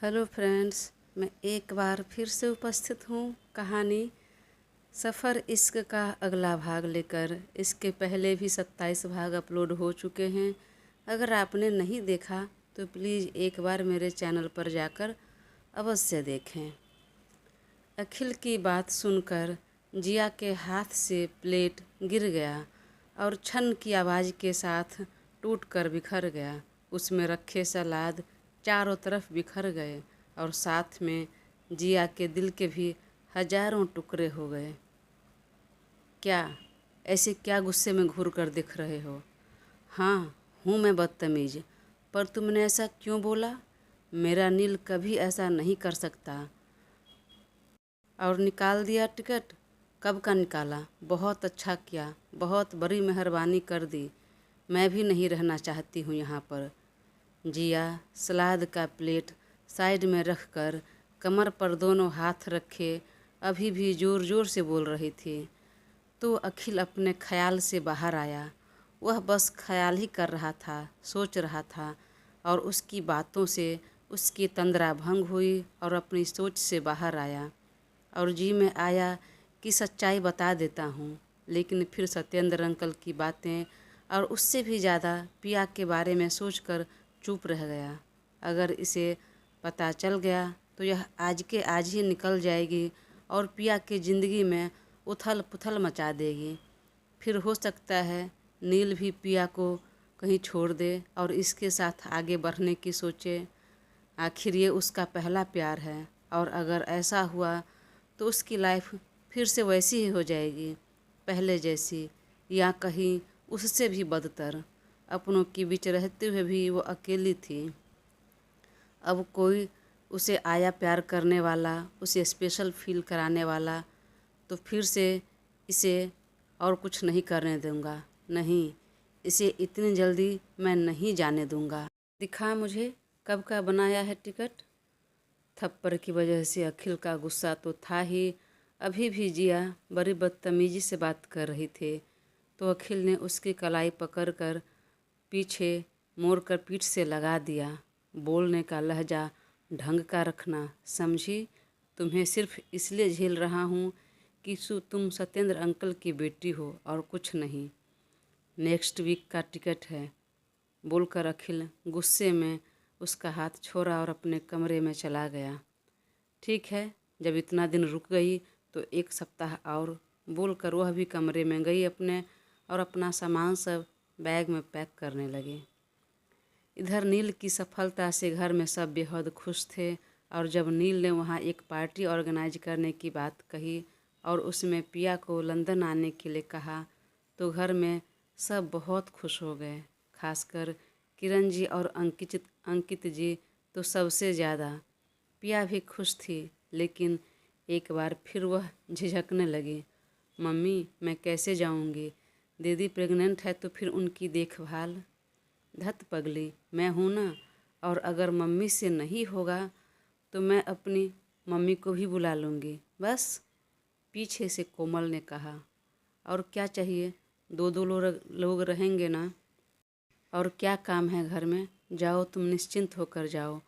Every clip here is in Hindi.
हेलो फ्रेंड्स, मैं एक बार फिर से उपस्थित हूँ कहानी सफ़र इश्क का अगला भाग लेकर। इसके पहले भी 27 भाग अपलोड हो चुके हैं। अगर आपने नहीं देखा तो प्लीज़ एक बार मेरे चैनल पर जाकर अवश्य देखें। अखिल की बात सुनकर जिया के हाथ से प्लेट गिर गया और छन की आवाज़ के साथ टूटकर बिखर गया। उसमें रखे सलाद चारों तरफ बिखर गए और साथ में जिया के दिल के भी हजारों टुकड़े हो गए। क्या ऐसे क्या गुस्से में घूर कर दिख रहे हो? हाँ, हूँ मैं बदतमीज़, पर तुमने ऐसा क्यों बोला? मेरा नील कभी ऐसा नहीं कर सकता। और निकाल दिया टिकट? कब का निकाला? बहुत अच्छा किया, बहुत बड़ी मेहरबानी कर दी। मैं भी नहीं रहना चाहती हूँ यहाँ पर। जिया सलाद का प्लेट साइड में रखकर कमर पर दोनों हाथ रखे अभी भी ज़ोर ज़ोर से बोल रही थी। तो अखिल अपने ख्याल से बाहर आया। वह बस ख्याल ही कर रहा था, सोच रहा था, और उसकी बातों से उसकी तंद्रा भंग हुई और अपनी सोच से बाहर आया। और जी में आया कि सच्चाई बता देता हूँ, लेकिन फिर सत्येंद्र अंकल की बातें और उससे भी ज़्यादा पिया के बारे में सोचकर चुप रह गया। अगर इसे पता चल गया तो यह आज के आज ही निकल जाएगी और पिया की ज़िंदगी में उथल पुथल मचा देगी। फिर हो सकता है नील भी पिया को कहीं छोड़ दे और इसके साथ आगे बढ़ने की सोचे। आखिर ये उसका पहला प्यार है, और अगर ऐसा हुआ तो उसकी लाइफ फिर से वैसी ही हो जाएगी, पहले जैसी, या कहीं उससे भी बदतर। अपनों के बीच रहते हुए भी वो अकेली थी। अब कोई उसे आया प्यार करने वाला, उसे स्पेशल फील कराने वाला, तो फिर से इसे और कुछ नहीं करने दूंगा। नहीं, इसे इतनी जल्दी मैं नहीं जाने दूंगा। दिखा मुझे कब का बनाया है टिकट। थप्पड़ की वजह से अखिल का गुस्सा तो था ही, अभी भी जिया बड़ी बदतमीजी से बात कर रही थी तो अखिल ने उसकी कलाई पकड़कर पीछे मोड़कर पीठ से लगा दिया। बोलने का लहजा ढंग का रखना, समझी? तुम्हें सिर्फ इसलिए झेल रहा हूँ कि तुम सत्येंद्र अंकल की बेटी हो और कुछ नहीं। नेक्स्ट वीक का टिकट है, बोलकर अखिल गुस्से में उसका हाथ छोड़ा और अपने कमरे में चला गया। ठीक है, जब इतना दिन रुक गई तो एक सप्ताह और, बोलकर वह भी कमरे में गई अपने, और अपना सामान सब बैग में पैक करने लगी। इधर नील की सफलता से घर में सब बेहद खुश थे, और जब नील ने वहाँ एक पार्टी ऑर्गेनाइज करने की बात कही और उसमें पिया को लंदन आने के लिए कहा तो घर में सब बहुत खुश हो गए। खासकर किरण जी और अंकित जी तो सबसे ज़्यादा। पिया भी खुश थी, लेकिन एक बार फिर वह झिझकने लगी। मम्मी, मैं कैसे जाऊंगी? दीदी प्रेग्नेंट है तो फिर उनकी देखभाल। धत पगली, मैं हूँ ना, और अगर मम्मी से नहीं होगा तो मैं अपनी मम्मी को भी बुला लूँगी, बस। पीछे से कोमल ने कहा। और क्या चाहिए, दो दो लोग रहेंगे ना, और क्या काम है घर में? जाओ, तुम निश्चिंत होकर जाओ।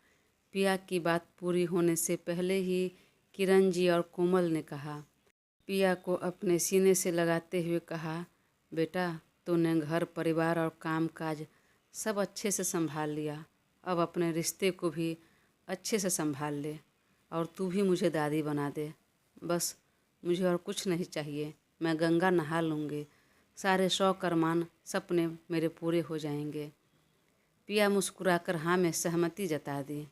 पिया की बात पूरी होने से पहले ही किरण जी और कोमल ने कहा। पिया को अपने सीने से लगाते हुए कहा, बेटा, तूने घर परिवार और काम काज सब अच्छे से संभाल लिया, अब अपने रिश्ते को भी अच्छे से संभाल ले, और तू भी मुझे दादी बना दे। बस, मुझे और कुछ नहीं चाहिए। मैं गंगा नहा लूँगी, सारे शौक अरमान सपने मेरे पूरे हो जाएंगे। पिया मुस्कुराकर हाँ में सहमति जता दी।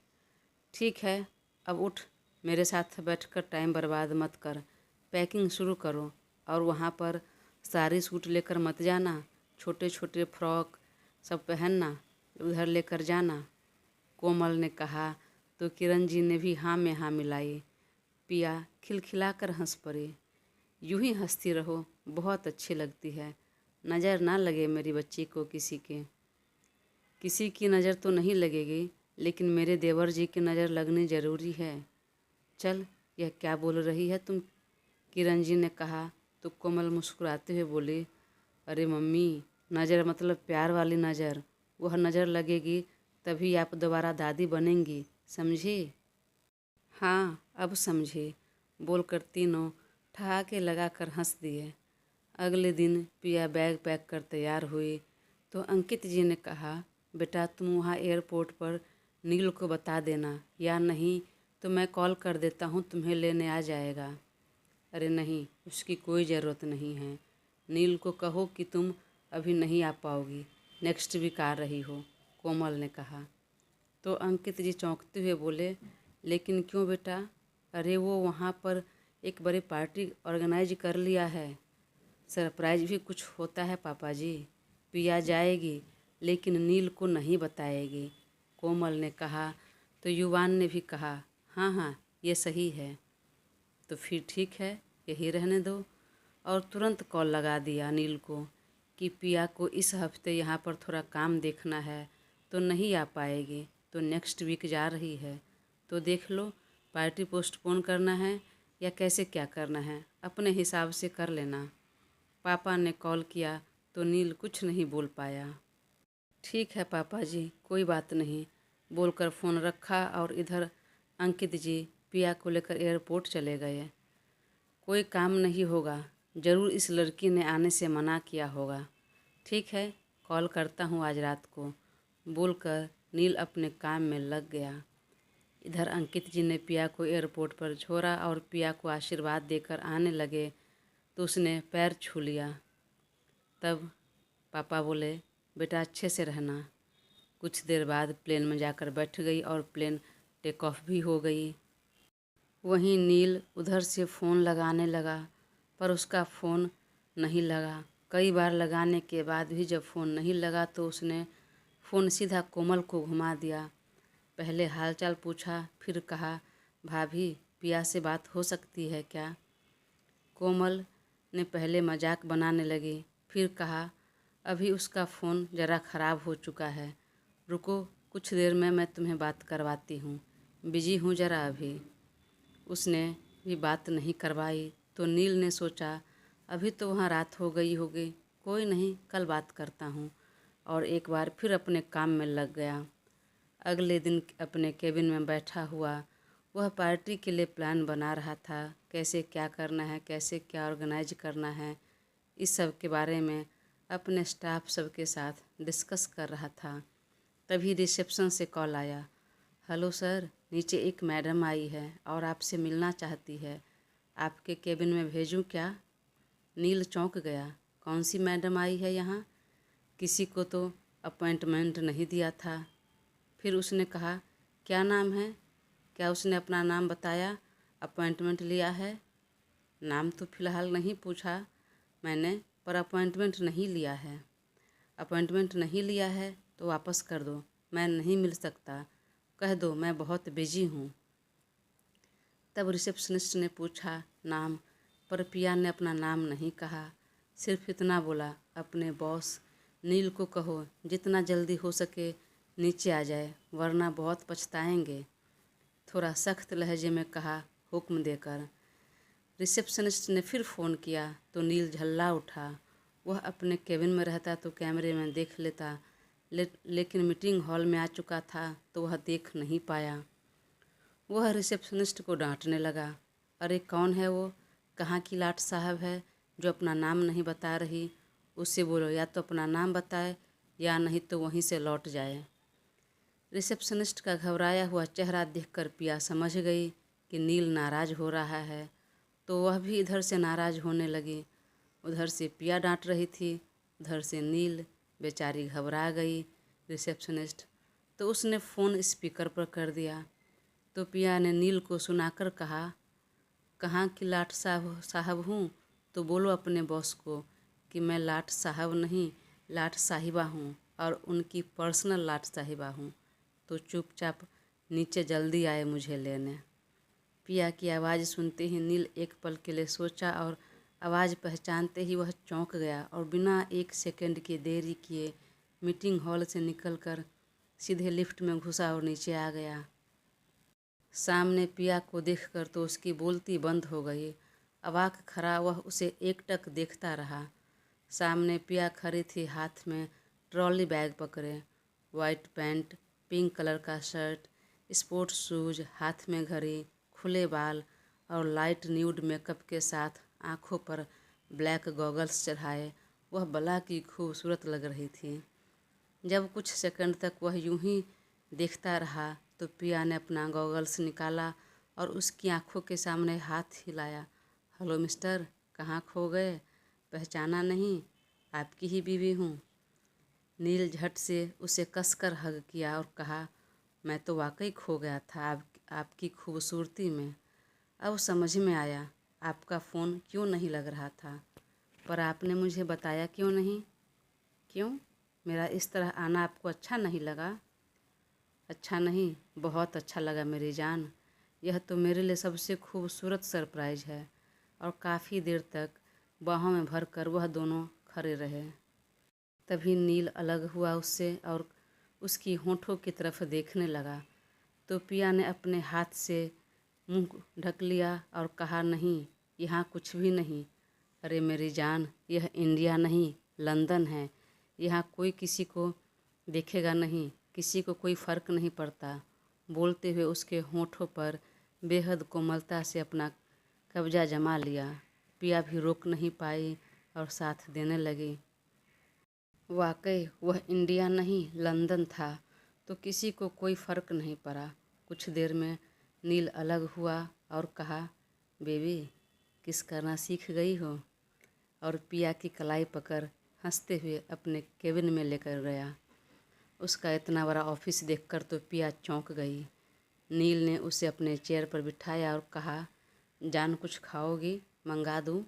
ठीक है, अब उठ, मेरे साथ बैठकर टाइम बर्बाद मत कर। पैकिंग शुरू करो, और वहाँ पर साड़ी सूट लेकर मत जाना, छोटे छोटे फ्रॉक सब पहनना, उधर लेकर जाना, कोमल ने कहा। तो किरण जी ने भी हाँ में हाँ मिलाई। पिया खिलखिलाकर हंस पड़ी। यूं ही हंसती रहो, बहुत अच्छी लगती है। नज़र ना लगे मेरी बच्ची को किसी के। किसी की नज़र तो नहीं लगेगी, लेकिन मेरे देवर जी की नज़र लगनी ज़रूरी है। चल, यह क्या बोल रही है तुम? किरण जी ने कहा तो कोमल मुस्कुराते हुए बोली, अरे मम्मी, नज़र मतलब प्यार वाली नज़र। वह नज़र लगेगी तभी आप दोबारा दादी बनेंगी, समझी? हाँ अब समझे, बोलकर तीनों ठहाके लगाकर हंस दिए। अगले दिन पिया बैग पैक कर तैयार हुई तो अंकित जी ने कहा, बेटा तुम वहाँ एयरपोर्ट पर नील को बता देना, या नहीं तो मैं कॉल कर देता हूँ, तुम्हें लेने आ जाएगा। अरे नहीं, उसकी कोई ज़रूरत नहीं है। नील को कहो कि तुम अभी नहीं आ पाओगी, नेक्स्ट वीक आ रही हो, कोमल ने कहा। तो अंकित जी चौंकते हुए बोले, लेकिन क्यों बेटा? अरे वो वहाँ पर एक बड़ी पार्टी ऑर्गेनाइज कर लिया है, सरप्राइज भी कुछ होता है पापा जी। पिया जाएगी लेकिन नील को नहीं बताएगी, कोमल ने कहा। तो युवान ने भी कहा, हाँ हाँ ये सही है। तो फिर ठीक है, यही रहने दो। और तुरंत कॉल लगा दिया नील को कि पिया को इस हफ्ते यहाँ पर थोड़ा काम देखना है तो नहीं आ पाएगी, तो नेक्स्ट वीक जा रही है। तो देख लो, पार्टी पोस्टपोन करना है या कैसे क्या करना है, अपने हिसाब से कर लेना। पापा ने कॉल किया तो नील कुछ नहीं बोल पाया। ठीक है पापा जी, कोई बात नहीं, बोलकर फ़ोन रखा और इधर अंकित जी पिया को लेकर एयरपोर्ट चले गए। कोई काम नहीं होगा, ज़रूर इस लड़की ने आने से मना किया होगा। ठीक है, कॉल करता हूँ आज रात को, बोलकर नील अपने काम में लग गया। इधर अंकित जी ने पिया को एयरपोर्ट पर छोड़ा और पिया को आशीर्वाद देकर आने लगे तो उसने पैर छू लिया। तब पापा बोले, बेटा अच्छे से रहना। कुछ देर बाद प्लेन में जाकर बैठ गई और प्लेन टेक ऑफ भी हो गई। वहीं नील उधर से फ़ोन लगाने लगा पर उसका फ़ोन नहीं लगा। कई बार लगाने के बाद भी जब फ़ोन नहीं लगा तो उसने फ़ोन सीधा कोमल को घुमा दिया। पहले हालचाल पूछा, फिर कहा, भाभी पिया से बात हो सकती है क्या? कोमल ने पहले मजाक बनाने लगी, फिर कहा, अभी उसका फ़ोन ज़रा ख़राब हो चुका है, रुको कुछ देर में मैं तुम्हें बात करवाती हूँ, बिजी हूँ ज़रा अभी। उसने भी बात नहीं करवाई तो नील ने सोचा, अभी तो वहाँ रात हो गई होगी, कोई नहीं कल बात करता हूँ, और एक बार फिर अपने काम में लग गया। अगले दिन अपने केबिन में बैठा हुआ वह पार्टी के लिए प्लान बना रहा था, कैसे क्या करना है, कैसे क्या ऑर्गेनाइज करना है, इस सब के बारे में अपने स्टाफ सबके साथ डिस्कस कर रहा था। तभी रिसेप्शन से कॉल आया, हेलो सर, नीचे एक मैडम आई है और आपसे मिलना चाहती है, आपके केबिन में भेजूं क्या? नील चौंक गया, कौन सी मैडम आई है यहाँ? किसी को तो अपॉइंटमेंट नहीं दिया था। फिर उसने कहा, क्या नाम है? क्या उसने अपना नाम बताया? अपॉइंटमेंट लिया है? नाम तो फ़िलहाल नहीं पूछा मैंने, पर अपॉइंटमेंट नहीं लिया है। अपॉइंटमेंट नहीं लिया है तो वापस कर दो, मैं नहीं मिल सकता, कह दो मैं बहुत बिजी हूँ। तब रिसेप्शनिस्ट ने पूछा नाम, पर पिया ने अपना नाम नहीं कहा, सिर्फ इतना बोला, अपने बॉस नील को कहो जितना जल्दी हो सके नीचे आ जाए, वरना बहुत पछताएंगे, थोड़ा सख्त लहजे में कहा हुक्म देकर। रिसेप्शनिस्ट ने फिर फ़ोन किया तो नील झल्ला उठा। वह अपने केबिन में रहता तो कैमरे में देख लेता, लेकिन मीटिंग हॉल में आ चुका था तो वह देख नहीं पाया। वह रिसेप्शनिस्ट को डांटने लगा, अरे कौन है वो, कहाँ की लाट साहब है जो अपना नाम नहीं बता रही, उससे बोलो या तो अपना नाम बताए या नहीं तो वहीं से लौट जाए। रिसेप्शनिस्ट का घबराया हुआ चेहरा देखकर पिया समझ गई कि नील नाराज़ हो रहा है, तो वह भी इधर से नाराज़ होने लगी। उधर से पिया डांट रही थी, उधर से नील, बेचारी घबरा गई। रिसेप्शनिस्ट तो उसने फ़ोन स्पीकर पर कर दिया तो पिया ने नील को सुनाकर कहा, कहाँ की लाट साहब हूँ, तो बोलो अपने बॉस को कि मैं लाट साहब नहीं, लाट साहिबा हूँ और उनकी पर्सनल लाट साहिबा हूँ, तो चुपचाप नीचे जल्दी आए मुझे लेने। पिया की आवाज़ सुनते ही नील एक पल के लिए सोचा और आवाज़ पहचानते ही वह चौंक गया और बिना एक सेकंड की देरी किए मीटिंग हॉल से निकलकर सीधे लिफ्ट में घुसा और नीचे आ गया। सामने पिया को देखकर तो उसकी बोलती बंद हो गई। अवाक खड़ा वह उसे एकटक देखता रहा। सामने पिया खड़ी थी, हाथ में ट्रॉली बैग पकड़े, वाइट पैंट, पिंक कलर का शर्ट, स्पोर्ट्स शूज, हाथ में घड़ी, खुले बाल और लाइट न्यूड मेकअप के साथ आंखों पर ब्लैक गॉगल्स चढ़ाए वह बला की खूबसूरत लग रही थी। जब कुछ सेकंड तक वह यूं ही देखता रहा तो पिया ने अपना गॉगल्स निकाला और उसकी आंखों के सामने हाथ हिलाया। हेलो मिस्टर, कहाँ खो गए? पहचाना नहीं? आपकी ही बीवी हूँ। नील झट से उसे कसकर हग किया और कहा, मैं तो वाकई खो गया था आपकी खूबसूरती में। अब समझ में आया आपका फ़ोन क्यों नहीं लग रहा था, पर आपने मुझे बताया क्यों नहीं? क्यों? मेरा इस तरह आना आपको अच्छा नहीं लगा? अच्छा नहीं, बहुत अच्छा लगा मेरी जान। यह तो मेरे लिए सबसे खूबसूरत सरप्राइज़ है। और काफ़ी देर तक बाहों में भर कर वह दोनों खड़े रहे। तभी नील अलग हुआ उससे और उसकी होंठों की तरफ देखने लगा तो पिया ने अपने हाथ से मुंह ढक लिया और कहा, नहीं, यहाँ कुछ भी नहीं। अरे मेरी जान, यह इंडिया नहीं, लंदन है। यहाँ कोई किसी को देखेगा नहीं, किसी को कोई फ़र्क नहीं पड़ता। बोलते हुए उसके होंठों पर बेहद कोमलता से अपना कब्जा जमा लिया। पिया भी रोक नहीं पाई और साथ देने लगी। वाकई वह इंडिया नहीं, लंदन था, तो किसी को कोई फ़र्क नहीं पड़ा। कुछ देर में नील अलग हुआ और कहा, बेबी, किस करना सीख गई हो? और पिया की कलाई पकड़ हंसते हुए अपने केबिन में लेकर गया। उसका इतना बड़ा ऑफिस देखकर तो पिया चौंक गई। नील ने उसे अपने चेयर पर बिठाया और कहा, जान, कुछ खाओगी? मंगा दूँ?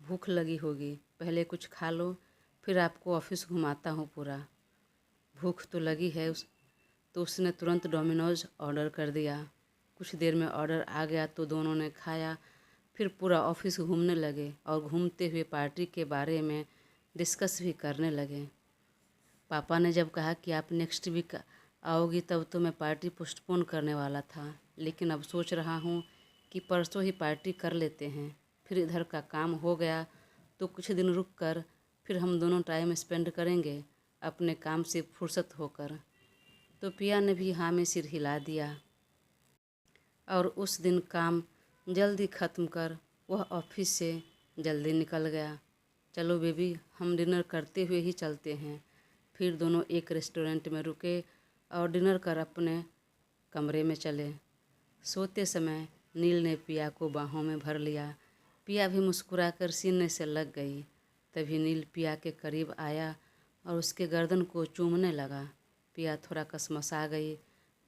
भूख लगी होगी, पहले कुछ खा लो, फिर आपको ऑफिस घुमाता हूँ पूरा। भूख तो लगी है तो उसने तुरंत डोमिनोज़ ऑर्डर कर दिया। कुछ देर में ऑर्डर आ गया तो दोनों ने खाया, फिर पूरा ऑफिस घूमने लगे और घूमते हुए पार्टी के बारे में डिस्कस भी करने लगे। पापा ने जब कहा कि आप नेक्स्ट वीक आओगी तब तो मैं पार्टी पोस्टपोन करने वाला था, लेकिन अब सोच रहा हूँ कि परसों ही पार्टी कर लेते हैं। फिर इधर का काम हो गया तो कुछ दिन रुक कर फिर हम दोनों टाइम स्पेंड करेंगे अपने काम से फुर्सत होकर। तो पिया ने भी हाँ में सिर हिला दिया और उस दिन काम जल्दी ख़त्म कर वह ऑफिस से जल्दी निकल गया। चलो बेबी, हम डिनर करते हुए ही चलते हैं। फिर दोनों एक रेस्टोरेंट में रुके और डिनर कर अपने कमरे में चले। सोते समय नील ने पिया को बाहों में भर लिया। पिया भी मुस्कुराकर सीने से लग गई। तभी नील पिया के करीब आया और उसके गर्दन को चूमने लगा। पिया थोड़ा कसमसा गई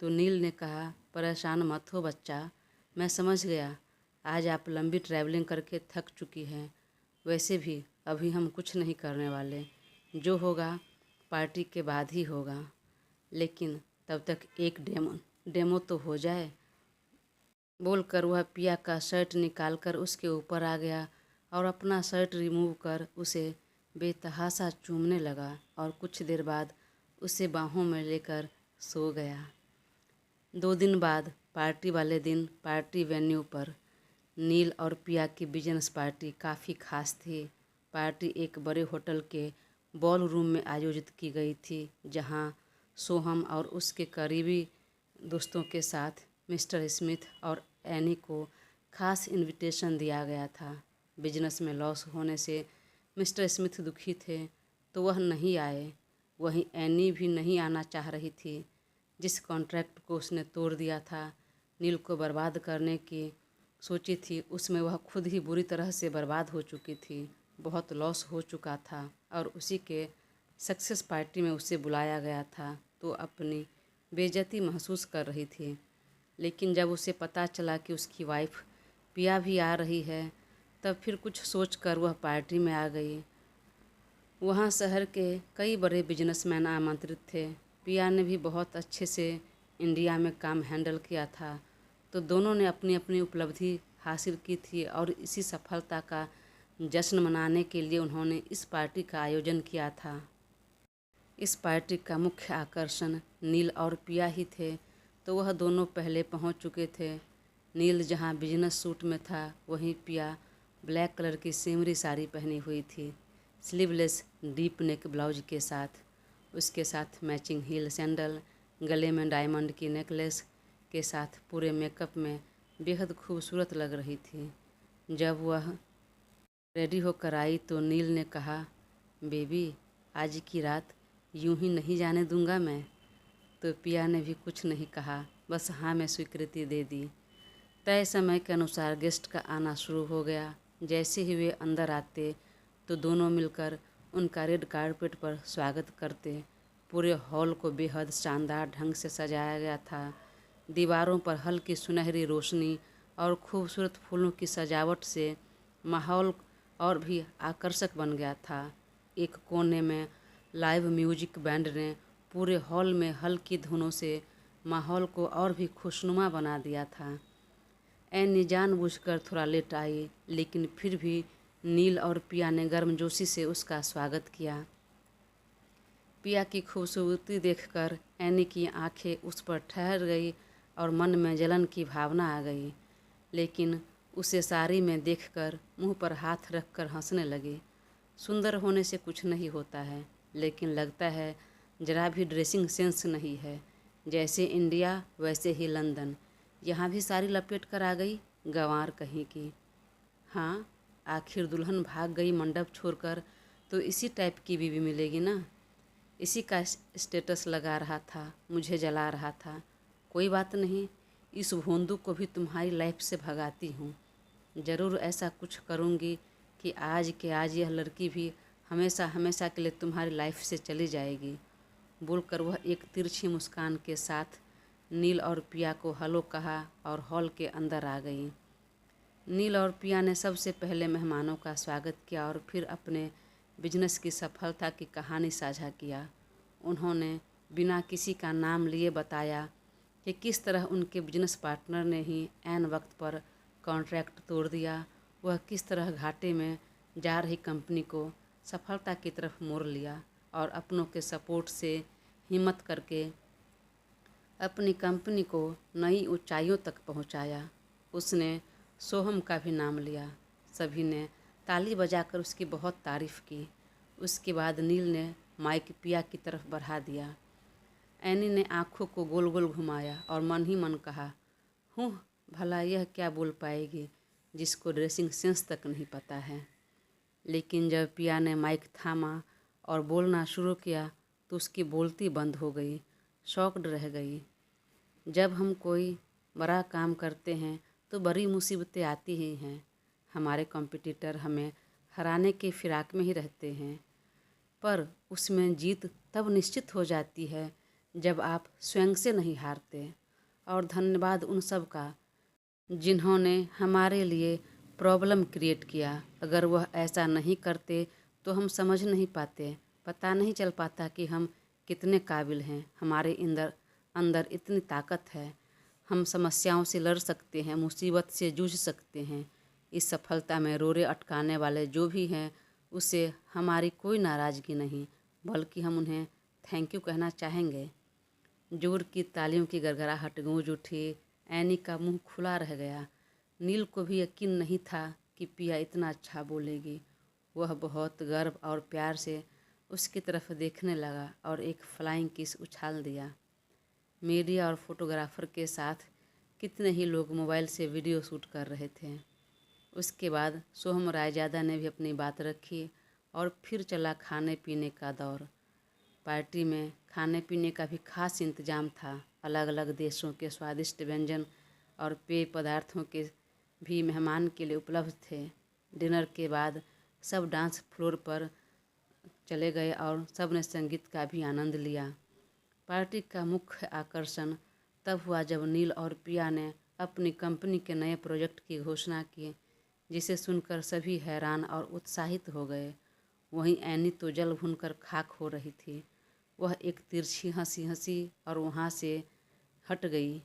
तो नील ने कहा, परेशान मत हो बच्चा, मैं समझ गया आज आप लंबी ट्रैवलिंग करके थक चुकी हैं। वैसे भी अभी हम कुछ नहीं करने वाले, जो होगा पार्टी के बाद ही होगा, लेकिन तब तक एक डेमो तो हो जाए। बोलकर वह पिया का शर्ट निकालकर उसके ऊपर आ गया और अपना शर्ट रिमूव कर उसे बेतहाशा चूमने लगा और कुछ देर बाद उसे बाहों में लेकर सो गया। 2 दिन बाद पार्टी वाले दिन पार्टी वेन्यू पर नील और पिया की बिजनेस पार्टी काफ़ी खास थी। पार्टी एक बड़े होटल के बॉल रूम में आयोजित की गई थी, जहां सोहम और उसके करीबी दोस्तों के साथ मिस्टर स्मिथ और एनी को खास इनविटेशन दिया गया था। बिजनेस में लॉस होने से मिस्टर स्मिथ दुखी थे तो वह नहीं आए। वहीं एनी भी नहीं आना चाह रही थी। जिस कॉन्ट्रैक्ट को उसने तोड़ दिया था, नील को बर्बाद करने की सोची थी, उसमें वह खुद ही बुरी तरह से बर्बाद हो चुकी थी। बहुत लॉस हो चुका था और उसी के सक्सेस पार्टी में उसे बुलाया गया था तो अपनी बेइज्जती महसूस कर रही थी। लेकिन जब उसे पता चला कि उसकी वाइफ पिया भी आ रही है, तब फिर कुछ सोचकर वह पार्टी में आ गई। वहाँ शहर के कई बड़े बिजनेसमैन आमंत्रित थे। पिया ने भी बहुत अच्छे से इंडिया में काम हैंडल किया था, तो दोनों ने अपनी अपनी उपलब्धि हासिल की थी और इसी सफलता का जश्न मनाने के लिए उन्होंने इस पार्टी का आयोजन किया था। इस पार्टी का मुख्य आकर्षण नील और पिया ही थे, तो वह दोनों पहले पहुंच चुके थे। नील जहां बिजनेस सूट में था, वहीं पिया ब्लैक कलर की सिमरी साड़ी पहनी हुई थी, स्लीवलेस डीप नेक ब्लाउज के साथ। उसके साथ मैचिंग हील सैंडल, गले में डायमंड की नेकलेस के साथ पूरे मेकअप में बेहद खूबसूरत लग रही थी। जब वह रेडी होकर आई तो नील ने कहा, बेबी, आज की रात यूं ही नहीं जाने दूंगा मैं। तो पिया ने भी कुछ नहीं कहा, बस हाँ में स्वीकृति दे दी। तय समय के अनुसार गेस्ट का आना शुरू हो गया। जैसे ही वे अंदर आते तो दोनों मिलकर उनका रेड कारपेट पर स्वागत करते। पूरे हॉल को बेहद शानदार ढंग से सजाया गया था। दीवारों पर हल्की सुनहरी रोशनी और खूबसूरत फूलों की सजावट से माहौल और भी आकर्षक बन गया था। एक कोने में लाइव म्यूजिक बैंड ने पूरे हॉल में हल्की धुनों से माहौल को और भी खुशनुमा बना दिया था। एनी जानबूझकर थोड़ा लेट आई, लेकिन फिर भी नील और पिया ने गर्मजोशी से उसका स्वागत किया। पिया की खूबसूरती देखकर एनी की आंखें उस पर ठहर गई और मन में जलन की भावना आ गई, लेकिन उसे साड़ी में देखकर मुंह पर हाथ रखकर हंसने लगी। सुंदर होने से कुछ नहीं होता है, लेकिन लगता है जरा भी ड्रेसिंग सेंस नहीं है। जैसे इंडिया वैसे ही लंदन, यहाँ भी साड़ी लपेट कर आ गई, गंवार कहीं की। हाँ, आखिर दुल्हन भाग गई मंडप छोड़कर तो इसी टाइप की बीवी मिलेगी ना। इसी का स्टेटस लगा रहा था, मुझे जला रहा था। कोई बात नहीं, इस भोंदू को भी तुम्हारी लाइफ से भगाती हूँ। ज़रूर ऐसा कुछ करूँगी कि आज के आज यह लड़की भी हमेशा हमेशा के लिए तुम्हारी लाइफ से चली जाएगी। बोलकर वह एक तिरछी मुस्कान के साथ नील और पिया को हेलो कहा और हॉल के अंदर आ गई। नील और पिया ने सबसे पहले मेहमानों का स्वागत किया और फिर अपने बिजनेस की सफलता की कहानी साझा किया। उन्होंने बिना किसी का नाम लिए बताया कि किस तरह उनके बिजनेस पार्टनर ने ही ऐन वक्त पर कॉन्ट्रैक्ट तोड़ दिया। वह किस तरह घाटे में जा रही कंपनी को सफलता की तरफ मोड़ लिया और अपनों के सपोर्ट से हिम्मत करके अपनी कंपनी को नई ऊंचाइयों तक पहुंचाया। उसने सोहम का भी नाम लिया। सभी ने ताली बजाकर उसकी बहुत तारीफ़ की। उसके बाद नील ने माइक पिया की तरफ बढ़ा दिया। एनी ने आंखों को गोल गोल घुमाया और मन ही मन कहा, हूँ भला यह क्या बोल पाएगी जिसको ड्रेसिंग सेंस तक नहीं पता है। लेकिन जब पिया ने माइक थामा और बोलना शुरू किया तो उसकी बोलती बंद हो गई, शॉक्ड रह गई। जब हम कोई बड़ा काम करते हैं तो बड़ी मुसीबतें आती ही हैं। हमारे कॉम्पिटिटर हमें हराने के फिराक में ही रहते हैं, पर उसमें जीत तब निश्चित हो जाती है जब आप स्वयं से नहीं हारते। और धन्यवाद उन सब का जिन्होंने हमारे लिए प्रॉब्लम क्रिएट किया। अगर वह ऐसा नहीं करते तो हम समझ नहीं पाते, पता नहीं चल पाता कि हम कितने काबिल हैं। हमारे अंदर इतनी ताकत है, हम समस्याओं से लड़ सकते हैं, मुसीबत से जूझ सकते हैं। इस सफलता में रोरे अटकाने वाले जो भी हैं उससे हमारी कोई नाराज़गी नहीं, बल्कि हम उन्हें थैंक यू कहना चाहेंगे। जोर की तालियों की गड़गड़ाहट गूंज उठी। एनी का मुंह खुला रह गया। नील को भी यकीन नहीं था कि पिया इतना अच्छा बोलेगी। वह बहुत गर्व और प्यार से उसकी तरफ देखने लगा और एक फ्लाइंग किस उछाल दिया। मीडिया और फोटोग्राफर के साथ कितने ही लोग मोबाइल से वीडियो शूट कर रहे थे। उसके बाद सोहम रायजादा ने भी अपनी बात रखी और फिर चला खाने पीने का दौर। पार्टी में खाने पीने का भी खास इंतजाम था। अलग अलग देशों के स्वादिष्ट व्यंजन और पेय पदार्थों के भी मेहमान के लिए उपलब्ध थे। डिनर के बाद सब डांस फ्लोर पर चले गए और सब ने संगीत का भी आनंद लिया। पार्टी का मुख्य आकर्षण तब हुआ जब नील और पिया ने अपनी कंपनी के नए प्रोजेक्ट की घोषणा की, जिसे सुनकर सभी हैरान और उत्साहित हो गए। वहीं एनी तो जल भुनकर खाक हो रही थी। वह एक तिरछी हंसी हंसी और वहाँ से हट गई।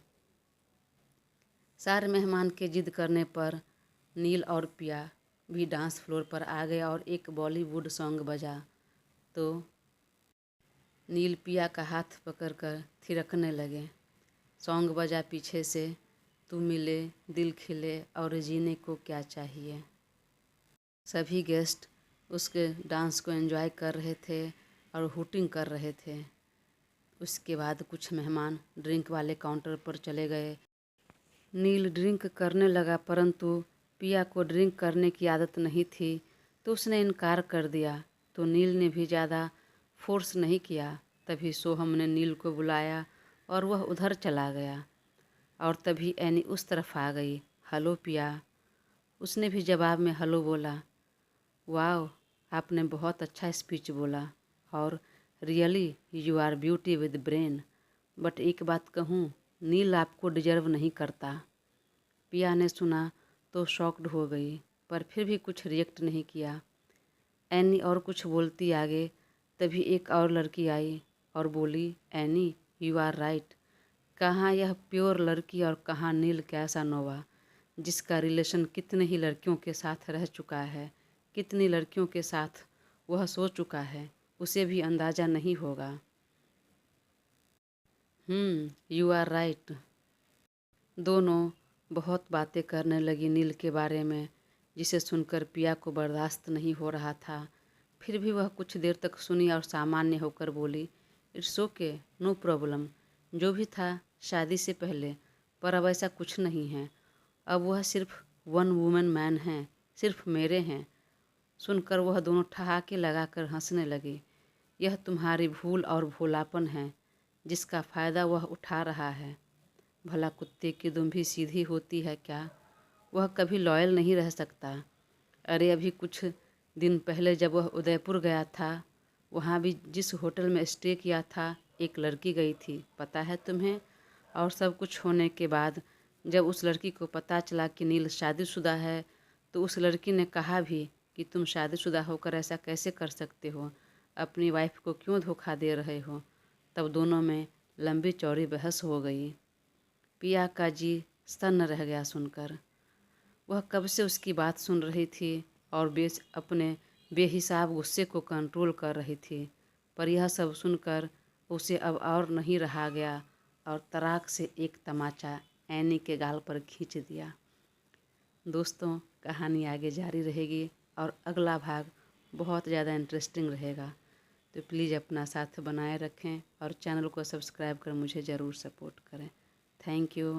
सारे मेहमान के जिद करने पर नील और पिया भी डांस फ्लोर पर आ गए और एक बॉलीवुड सॉन्ग बजा तो नील पिया का हाथ पकड़कर थिरकने लगे। सॉन्ग बजा पीछे से, तू मिले दिल खिले और जीने को क्या चाहिए। सभी गेस्ट उसके डांस को एंजॉय कर रहे थे और हूटिंग कर रहे थे। उसके बाद कुछ मेहमान ड्रिंक वाले काउंटर पर चले गए। नील ड्रिंक करने लगा, परंतु पिया को ड्रिंक करने की आदत नहीं थी, तो उसने इनकार कर दिया। तो नील ने भी ज़्यादा फोर्स नहीं किया। तभी सोहम ने नील को बुलाया और वह उधर चला गया। और तभी एनी उस तरफ आ गई। हेलो पिया। उसने भी जवाब में हेलो बोला। वाह, आपने बहुत अच्छा स्पीच बोला और really you are beauty with brain. But एक बात कहूँ, नील आपको डिजर्व नहीं करता। पिया ने सुना तो शॉक्ड हो गई, पर फिर भी कुछ रिएक्ट नहीं किया। एनी और कुछ बोलती आगे, तभी एक और लड़की आई और बोली, एनी यू आर राइट। कहाँ यह प्योर लड़की और कहाँ नील कैसानोवा, जिसका रिलेशन कितने ही लड़कियों के साथ रह चुका है, कितनी लड़कियों के साथ वह सो चुका है, उसे भी अंदाज़ा नहीं होगा। You are right. दोनों बहुत बातें करने लगी नील के बारे में, जिसे सुनकर पिया को बर्दाश्त नहीं हो रहा था। फिर भी वह कुछ देर तक सुनी और सामान्य होकर बोली, इट्स ओके, नो प्रॉब्लम। जो भी था शादी से पहले, पर अब ऐसा कुछ नहीं है। अब वह सिर्फ वन वुमेन मैन हैं, सिर्फ मेरे हैं। सुनकर वह दोनों ठहाके लगाकर हंसने लगे। यह तुम्हारी भूल और भोलापन है, जिसका फ़ायदा वह उठा रहा है। भला कुत्ते की दुम भी सीधी होती है क्या? वह कभी लॉयल नहीं रह सकता। अरे अभी कुछ दिन पहले जब वह उदयपुर गया था, वहाँ भी जिस होटल में स्टे किया था, एक लड़की गई थी, पता है तुम्हें? और सब कुछ होने के बाद जब उस लड़की को पता चला कि नील शादीशुदा है, तो उस लड़की ने कहा भी कि तुम शादीशुदा होकर ऐसा कैसे कर सकते हो, अपनी वाइफ को क्यों धोखा दे रहे हो। तब दोनों में लंबी चौड़ी बहस हो गई। पिया का जी सन्न रह गया सुनकर। वह कब से उसकी बात सुन रही थी और अपने बेहिसाब गुस्से को कंट्रोल कर रही थी, पर यह सब सुनकर उसे अब और नहीं रहा गया और तराक से एक तमाचा एनी के गाल पर खींच दिया। दोस्तों, कहानी आगे जारी रहेगी और अगला भाग बहुत ज़्यादा इंटरेस्टिंग रहेगा, तो प्लीज़ अपना साथ बनाए रखें और चैनल को सब्सक्राइब कर मुझे ज़रूर सपोर्ट करें। Thank you.